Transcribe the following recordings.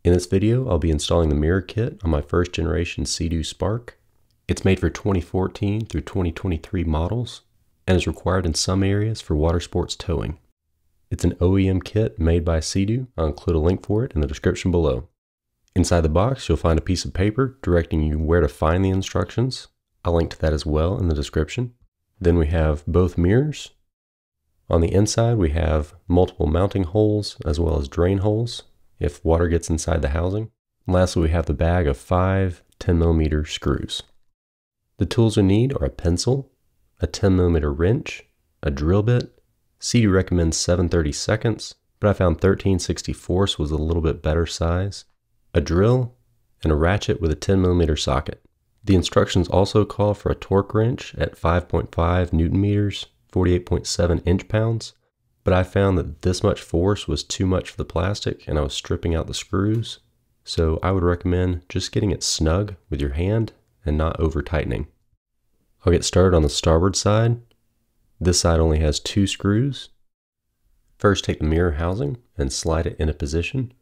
In this video, I'll be installing the mirror kit on my first generation Sea-Doo Spark. It's made for 2014 through 2023 models and is required in some areas for water sports towing. It's an OEM kit made by Sea-Doo. I'll include a link for it in the description below. Inside the box, you'll find a piece of paper directing you where to find the instructions. I'll link to that as well in the description. Then we have both mirrors. On the inside, we have multiple mounting holes as well as drain holes if water gets inside the housing. And lastly, we have the bag of 5 10mm screws. The tools you'll need are a pencil, a 10mm wrench, a drill bit. Sea-Doo recommends 7/32, but I found 13/64 was a little bit better size, a drill, and a ratchet with a 10mm socket. The instructions also call for a torque wrench at 5.5 Newton meters, 48.7 inch-pounds, but I found that this much force was too much for the plastic and I was stripping out the screws, so I would recommend just getting it snug with your hand and not over tightening. I'll get started on the starboard side. This side only has 2 screws. First, take the mirror housing and slide it into position.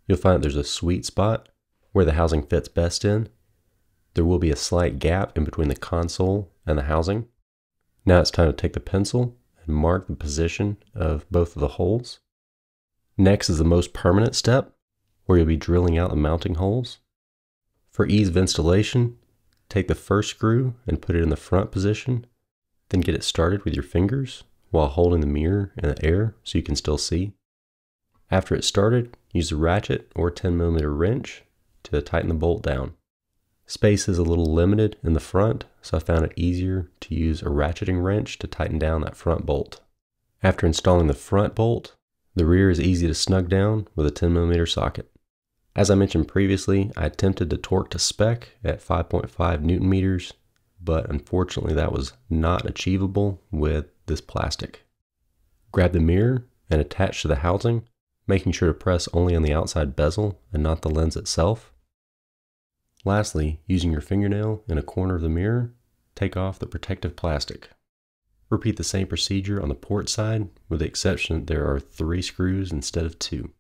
You'll find that there's a sweet spot where the housing fits best in. There will be a slight gap in between the console and the housing. Now it's time to take the pencil and mark the position of both of the holes. Next is the most permanent step, where you'll be drilling out the mounting holes. For ease of installation, take the first screw and put it in the front position, then get it started with your fingers while holding the mirror in the air so you can still see. After it's started, use a ratchet or 10mm wrench to tighten the bolt down. Space is a little limited in the front, so I found it easier to use a ratcheting wrench to tighten down that front bolt. After installing the front bolt, the rear is easy to snug down with a 10mm socket. As I mentioned previously, I attempted to torque to spec at 5.5 Newton meters, but unfortunately that was not achievable with this plastic. Grab the mirror and attach to the housing, making sure to press only on the outside bezel and not the lens itself. Lastly, using your fingernail in a corner of the mirror, take off the protective plastic. Repeat the same procedure on the port side, with the exception that there are 3 screws instead of 2.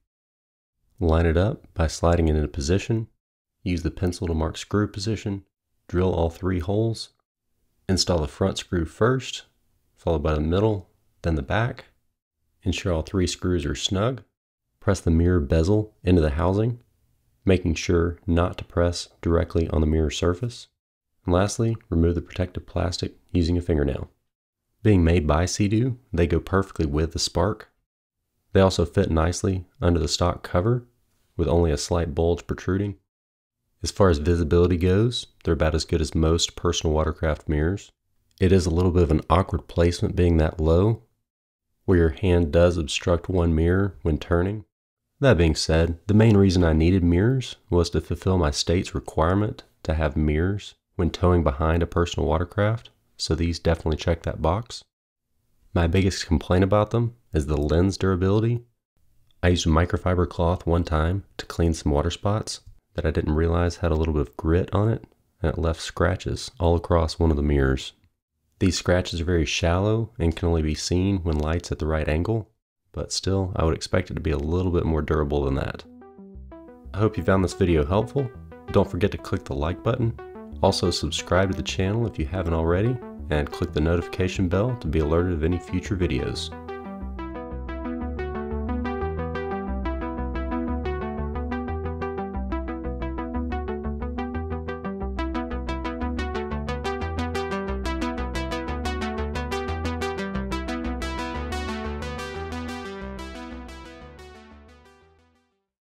Line it up by sliding it into position. Use the pencil to mark screw position. Drill all 3 holes. Install the front screw first, followed by the middle, then the back. Ensure all 3 screws are snug. Press the mirror bezel into the housing, making sure not to press directly on the mirror surface. And lastly, remove the protective plastic using a fingernail. Being made by Sea-Doo, they go perfectly with the Spark. They also fit nicely under the stock cover with only a slight bulge protruding. As far as visibility goes, they're about as good as most personal watercraft mirrors. It is a little bit of an awkward placement being that low, where your hand does obstruct one mirror when turning. That being said, the main reason I needed mirrors was to fulfill my state's requirement to have mirrors when towing behind a personal watercraft, so these definitely check that box. My biggest complaint about them is the lens durability. I used a microfiber cloth one time to clean some water spots that I didn't realize had a little bit of grit on it, and it left scratches all across one of the mirrors. These scratches are very shallow and can only be seen when light's at the right angle, but still, I would expect it to be a little bit more durable than that. I hope you found this video helpful. Don't forget to click the like button. Also subscribe to the channel if you haven't already, and click the notification bell to be alerted of any future videos.